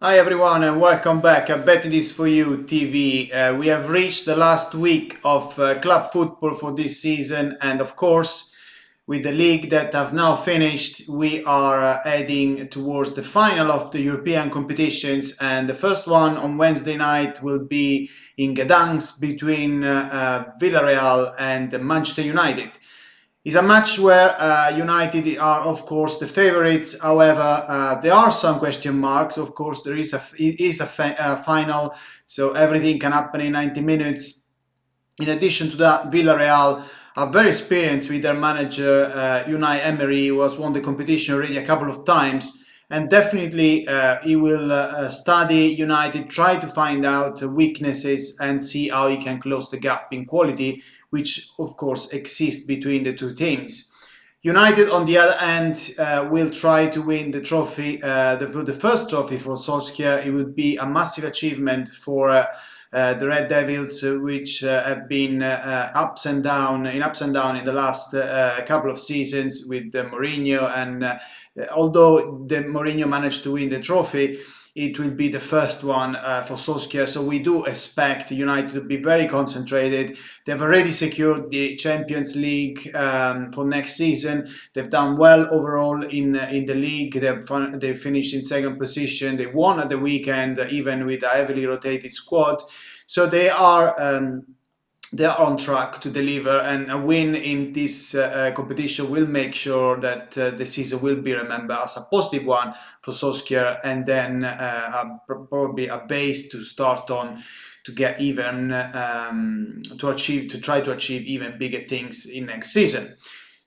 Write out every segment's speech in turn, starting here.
Hi everyone and welcome back at Bet It Is For You TV. We have reached the last week of club football for this season, and of course with the league that have now finished, we are heading towards the final of the European competitions, and the first one on Wednesday night will be in Gdansk between Villarreal and Manchester United. It's a match where United are, of course, the favourites. However, there are some question marks. Of course, it is a final, so everything can happen in 90 minutes. In addition to that, Villarreal are very experienced with their manager Unai Emery, who has won the competition already a couple of times, and definitely he will study United, try to find out weaknesses and see how he can close the gap in quality, which of course exists between the two teams. United, on the other hand, will try to win the trophy, the first trophy for Solskjaer. It would be a massive achievement for the Red Devils, which have been ups and down in the last couple of seasons with Mourinho. And although the Mourinho managed to win the trophy, it will be the first one for Solskjaer. So we do expect United to be very concentrated. They've already secured the Champions League for next season. They've done well overall in the league. They finished in second position. They won at the weekend, even with a heavily rotated squad. So they are on track to deliver, and a win in this competition will make sure that the season will be remembered as a positive one for Solskjaer, and then probably a base to start on to get even to try to achieve even bigger things in next season.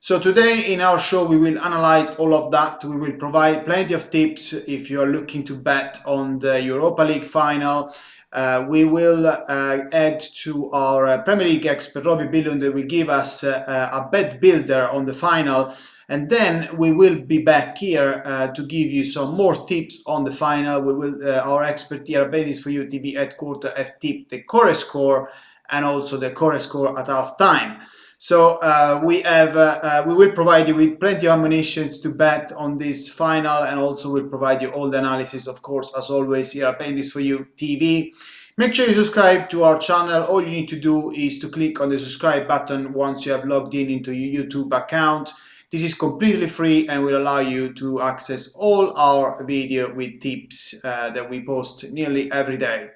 So today in our show we will analyze all of that. We will provide plenty of tips if you are looking to bet on the Europa League final. We will add to our Premier League expert Robbie Billund, that will give us a bet builder on the final, and then we will be back here to give you some more tips on the final. We will our expert here at Bet Is For You TV headquarters have tipped the core score and also the core score at half time. So we will provide you with plenty of ammunition to bet on this final, and also we'll provide you all the analysis, of course, as always, here at Bet This For You TV. Make sure you subscribe to our channel. All you need to do is to click on the subscribe button once you have logged in into your YouTube account. This is completely free and will allow you to access all our video with tips that we post nearly every day.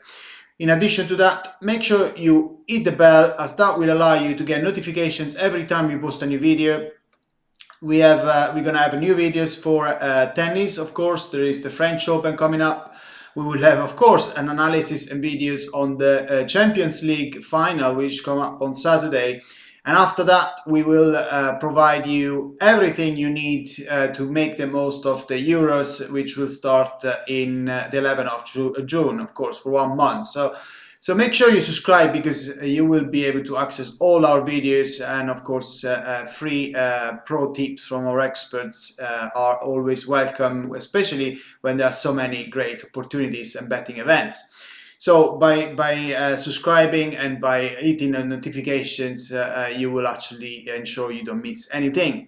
In addition to that, make sure you hit the bell, as that will allow you to get notifications every time we post a new video. We're gonna have new videos for tennis, of course. There is the French Open coming up. We will have, of course, an analysis and videos on the Champions League final, which come up on Saturday. And after that, we will provide you everything you need to make the most of the Euros, which will start in the 11th of June, of course, for 1 month. So make sure you subscribe, because you will be able to access all our videos, and of course free pro tips from our experts are always welcome, especially when there are so many great opportunities and betting events. So by subscribing and by hitting the notifications, you will actually ensure you don't miss anything.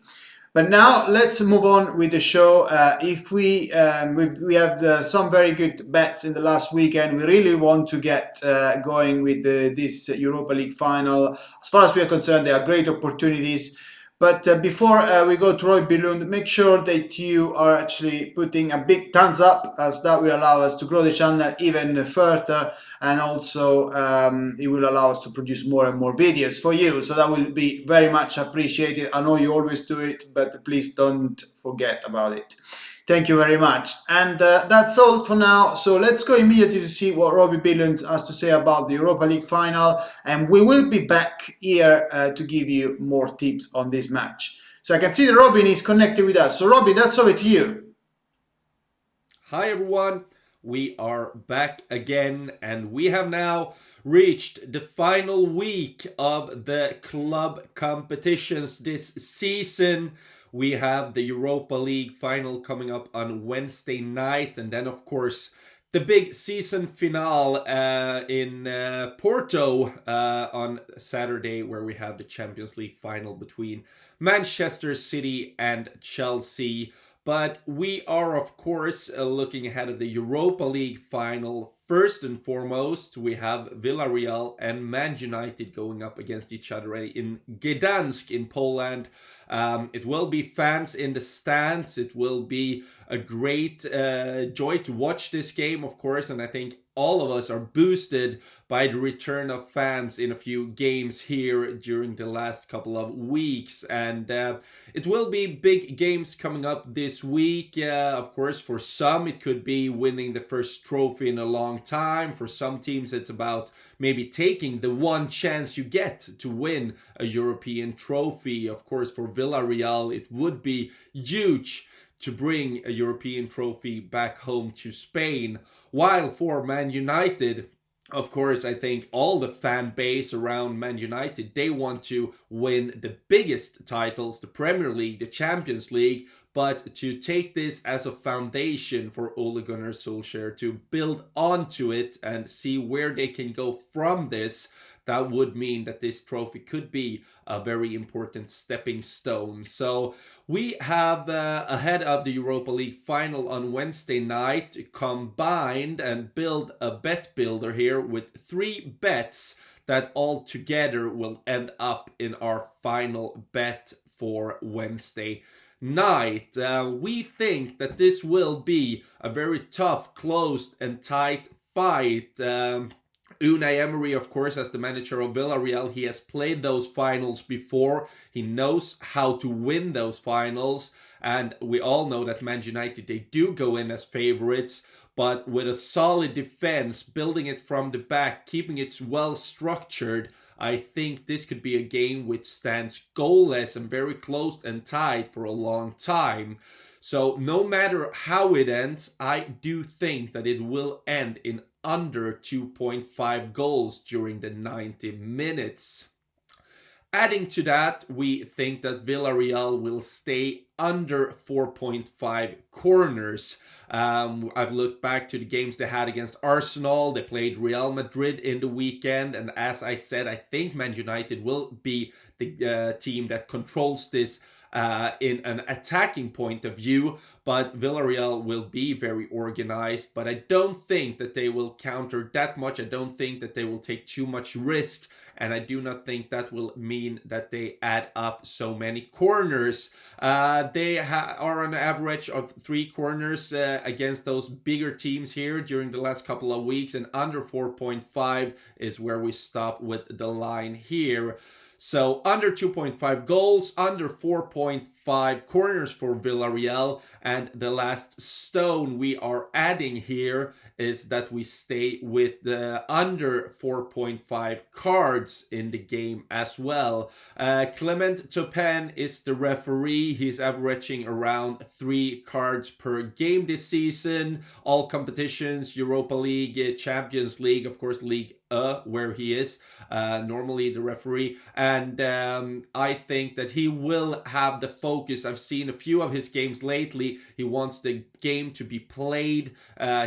But now let's move on with the show. If we have some very good bets in the last weekend, we really want to get going with this Europa League final. As far as we are concerned, there are great opportunities. But before we go to Roy Billund, make sure that you are actually putting a big thumbs up, as that will allow us to grow the channel even further, and also it will allow us to produce more and more videos for you. So that will be very much appreciated. I know you always do it, but please don't forget about it. Thank you very much. And that's all for now. So let's go immediately to see what Robbie Billings has to say about the Europa League final. And we will be back here to give you more tips on this match. So I can see that Robin is connected with us. So Robin, that's over to you. Hi everyone, we are back again, and we have now reached the final week of the club competitions this season. We have the Europa League final coming up on Wednesday night, and then of course the big season finale in Porto on Saturday, where we have the Champions League final between Manchester City and Chelsea. But we are, of course, looking ahead of the Europa League final. First and foremost, we have Villarreal and Man United going up against each other in Gdansk in Poland. It will be fans in the stands. It will be a great joy to watch this game, of course, and I think all of us are boosted by the return of fans in a few games here during the last couple of weeks. And it will be big games coming up this week. Of course, for some, it could be winning the first trophy in a long time. For some teams, it's about maybe taking the one chance you get to win a European trophy. Of course, for Villarreal, it would be huge to bring a European trophy back home to Spain. While for Man United, of course, I think all the fan base around Man United, they want to win the biggest titles, the Premier League, the Champions League, but to take this as a foundation for Ole Gunnar Solskjaer to build onto it and see where they can go from this. That would mean that this trophy could be a very important stepping stone. So we have, ahead of the Europa League final on Wednesday night, combined and build a bet builder here with 3 bets that all together will end up in our final bet for Wednesday night. We think that this will be a very tough, closed and tight fight. Unai Emery, of course, as the manager of Villarreal, he has played those finals before. He knows how to win those finals. And we all know that Man United, they do go in as favorites. But with a solid defense, building it from the back, keeping it well structured, I think this could be a game which stands goalless and very close and tight for a long time. So no matter how it ends, I do think that it will end in under 2.5 goals during the 90 minutes. Adding to that, we think that Villarreal will stay under 4.5 corners. I've looked back to the games they had against Arsenal. They played Real Madrid in the weekend. And as I said, I think Man United will be the team that controls this in an attacking point of view, but Villarreal will be very organized, but I don't think that they will counter that much. I don't think that they will take too much risk, and I do not think that will mean that they add up so many corners. They are on an average of 3 corners against those bigger teams here during the last couple of weeks, and under 4.5 is where we stop with the line here. So under 2.5 goals, under 4.5 corners for Villarreal. And the last stone we are adding here is that we stay with the under 4.5 cards in the game as well. Clement Topin is the referee. He's averaging around 3 cards per game this season. All competitions, Europa League, Champions League, of course, League where he is normally the referee, and I think that he will have the focus. I've seen a few of his games lately. He wants the game to be played.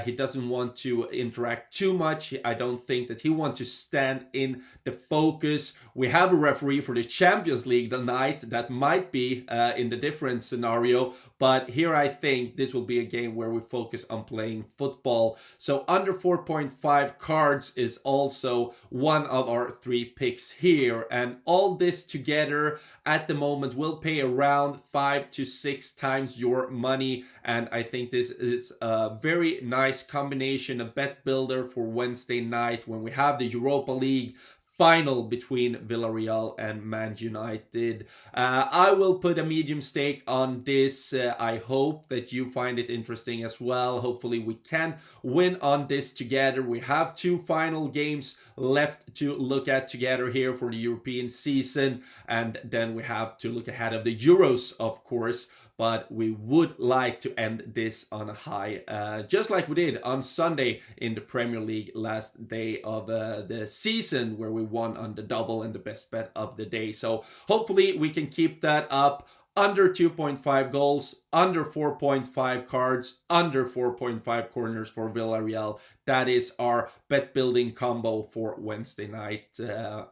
He doesn't want to interact too much. I don't think that he wants to stand in the focus. We have a referee for the Champions League tonight that might be in the different scenario, but here I think this will be a game where we focus on playing football. So under 4.5 cards is also one of our 3 picks here, and all this together at the moment will pay around 5 to 6 times your money, and I think this is a very nice combination, a bet builder for Wednesday night when we have the Europa League final between Villarreal and Man United. I will put a medium stake on this. I hope that you find it interesting as well. Hopefully we can win on this together. We have 2 final games left to look at together here for the European season, and then we have to look ahead of the Euros, of course. But we would like to end this on a high, just like we did on Sunday in the Premier League last day of the season, where we won on the double and the best bet of the day. So hopefully we can keep that up. Under 2.5 goals, under 4.5 cards, under 4.5 corners for Villarreal. That is our bet building combo for Wednesday night.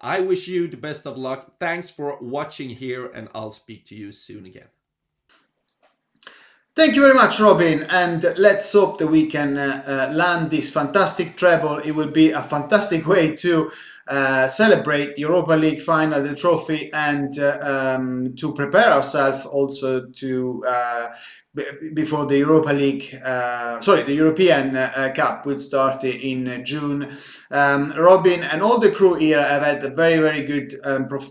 I wish you the best of luck. Thanks for watching here, and I'll speak to you soon again. Thank you very much, Robin, and let's hope that we can land this fantastic treble. It will be a fantastic way to celebrate the Europa League final, the trophy, and to prepare ourselves also to before the Europa League, sorry, the European Cup will start in June. Robin and all the crew here have had a very, very good,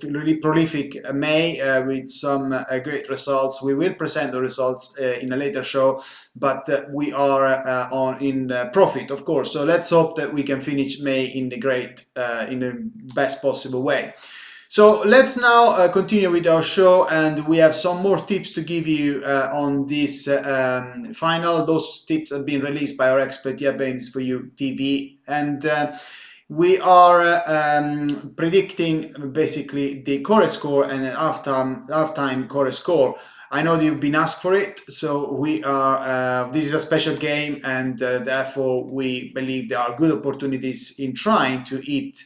really prolific May with some great results. We will present the results in a later show, but we are on in profit, of course. So let's hope that we can finish May in in the best possible way. So let's now continue with our show, and we have some more tips to give you on this final. Those tips have been released by our expert Yabenis for You TV, and we are predicting basically the chorus score and an halftime chorus score. I know that you've been asked for it, so we are. This is a special game, and therefore we believe there are good opportunities in trying to hit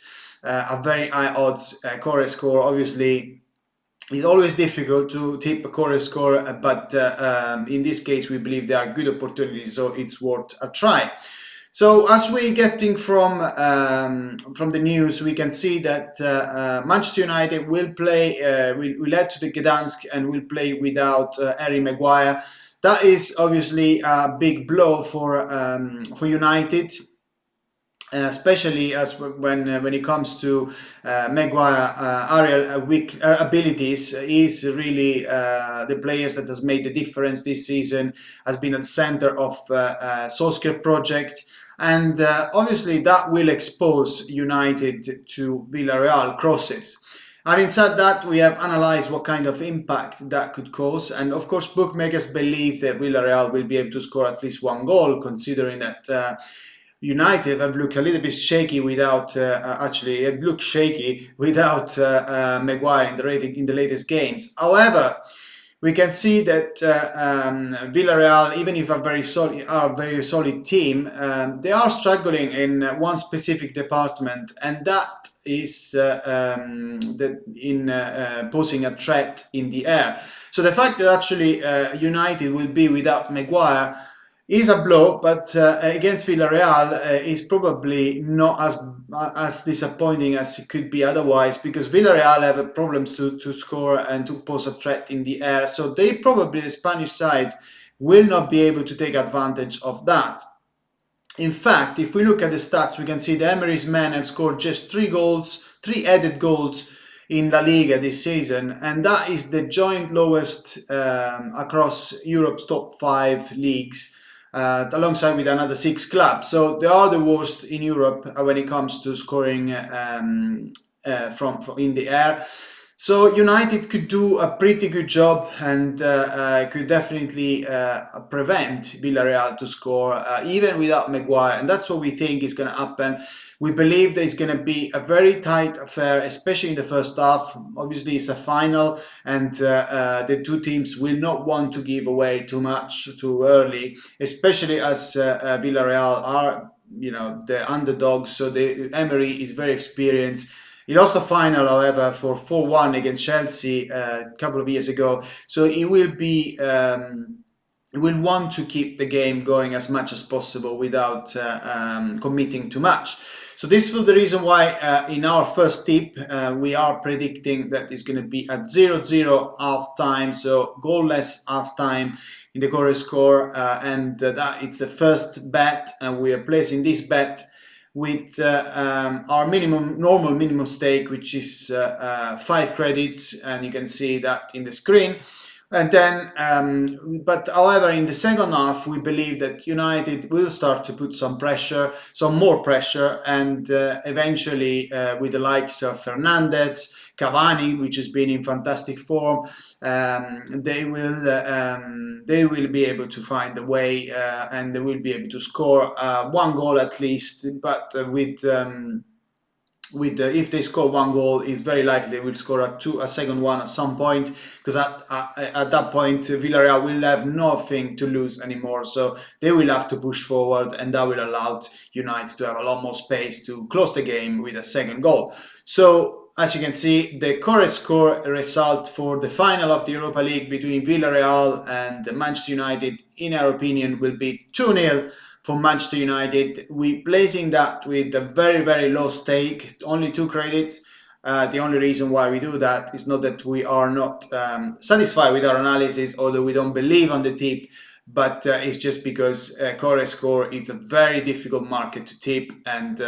a very high odds chorus score. Obviously, it's always difficult to tip a chorus score, but in this case, we believe there are good opportunities, so it's worth a try. So, as we're getting from the news, we can see that Manchester United will play, will head to the Gdansk and will play without Harry Maguire. That is obviously a big blow for United, especially as when it comes to Maguire aerial weak abilities. Is really the players that has made the difference this season. Has been at the center of Solskjaer project. And obviously that will expose United to Villarreal crosses. Having said that, we have analyzed what kind of impact that could cause, and of course, bookmakers believe that Villarreal will be able to score at least one goal, considering that United have looked a little bit shaky without actually it looked shaky without Maguire in the latest games. However, we can see that Villarreal, even if are a very solid team, they are struggling in one specific department, and that is in posing a threat in the air. So the fact that actually United will be without Maguire is a blow, but against Villarreal is probably not as disappointing as it could be otherwise, because Villarreal have problems to score and to pose a threat in the air. So they probably, the Spanish side, will not be able to take advantage of that. In fact, if we look at the stats, we can see the Emery's men have scored just 3 goals, 3 added goals in La Liga this season, and that is the joint lowest across Europe's top 5 leagues, alongside with another 6 clubs. So they are the worst in Europe when it comes to scoring from in the air. So United could do a pretty good job, and could definitely prevent Villarreal to score even without Maguire, and that's what we think is going to happen. We believe that it's going to be a very tight affair, especially in the first half. Obviously, it's a final, and the two teams will not want to give away too much too early, especially as Villarreal are, the underdogs. So the Emery is very experienced. He lost the final, however, for 4-1 against Chelsea a couple of years ago. So he will be. He will want to keep the game going as much as possible without committing too much. So this was the reason why in our first tip we are predicting that it's going to be at 0-0 half time, so goalless half time in the chorus score, and that it's the first bet, and we are placing this bet with our normal minimum stake, which is 5 credits, and you can see that in the screen. And then, but however, in the second half, we believe that United will start to put some more pressure, and eventually, with the likes of Fernandez, Cavani, which has been in fantastic form, they will be able to find a way, and they will be able to score one goal at least. But with if they score one goal, it's very likely they will score a second one at some point, because at that point Villarreal will have nothing to lose anymore, so they will have to push forward, and that will allow United to have a lot more space to close the game with a second goal. So as you can see, the correct score result for the final of the Europa League between Villarreal and Manchester United, in our opinion, will be 2-0 for Manchester United. We placing that with a very, very low stake, only 2 credits. The only reason why we do that is not that we are not satisfied with our analysis, although we don't believe on the tip, but it's just because correct score is a very difficult market to tip, and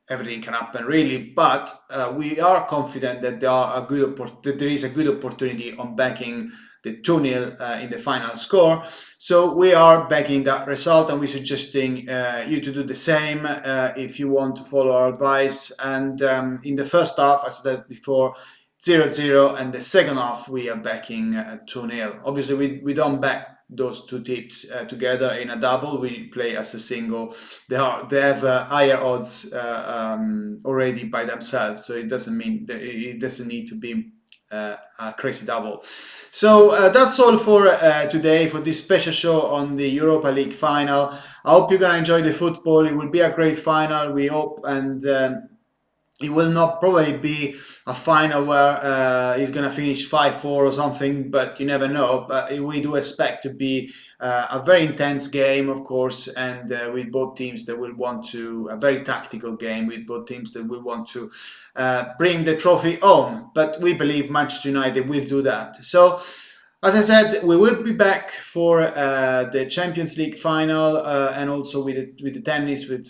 everything can happen really. But we are confident that there is a good opportunity on backing the 2-0 in the final score. So we are backing that result, and we're suggesting you to do the same if you want to follow our advice. And in the first half, as I said before, 0-0, and the second half we are backing 2-0. Obviously, we don't back those two tips together in a double. We play as a single. They have higher odds already by themselves, so it doesn't mean that it doesn't need to be a crazy double. So that's all for today, for this special show on the Europa League final. I hope you're gonna enjoy the football. It will be a great final, we hope, and it will not probably be a final where he's going to finish 5-4 or something, but you never know. But we do expect to be a very intense game, of course, and with both teams that will want to, a very tactical game with both teams that will want to bring the trophy home. But we believe Manchester United will do that. So, as I said, we will be back for the Champions League final and also with the tennis, with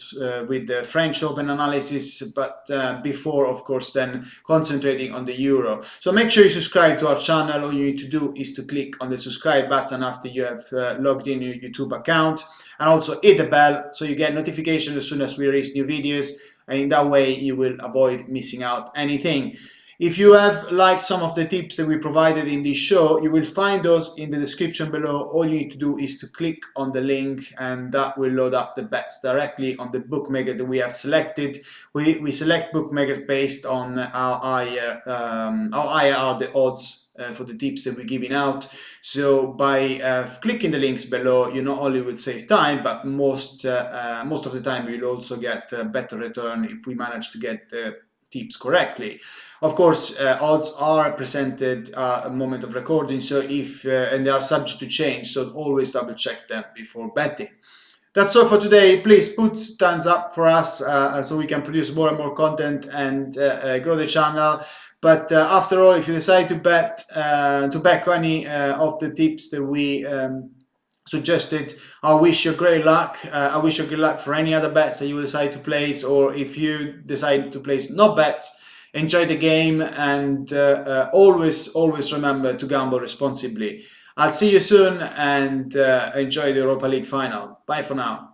the French Open analysis. But before, of course, then concentrating on the Euro. So make sure you subscribe to our channel. All you need to do is to click on the subscribe button after you have logged in your YouTube account, and also hit the bell so you get notification as soon as we release new videos. And in that way, you will avoid missing out anything. If you have liked some of the tips that we provided in this show, you will find those in the description below. All you need to do is to click on the link, and that will load up the bets directly on the bookmaker that we have selected. We select bookmakers based on how higher are the odds for the tips that we're giving out. So by clicking the links below, you not only will save time, but most of the time you'll also get a better return if we manage to get the tips correctly. Of course, odds are presented at a moment of recording, so if and they are subject to change, so always double check them before betting. That's all for today. Please put thumbs up for us so we can produce more and more content and grow the channel. But after all, if you decide to back any of the tips that we suggested, I wish you great luck. I wish you good luck for any other bets that you decide to place, or if you decide to place no bets, enjoy the game, and always remember to gamble responsibly. I'll see you soon, and enjoy the Europa League final. Bye for now.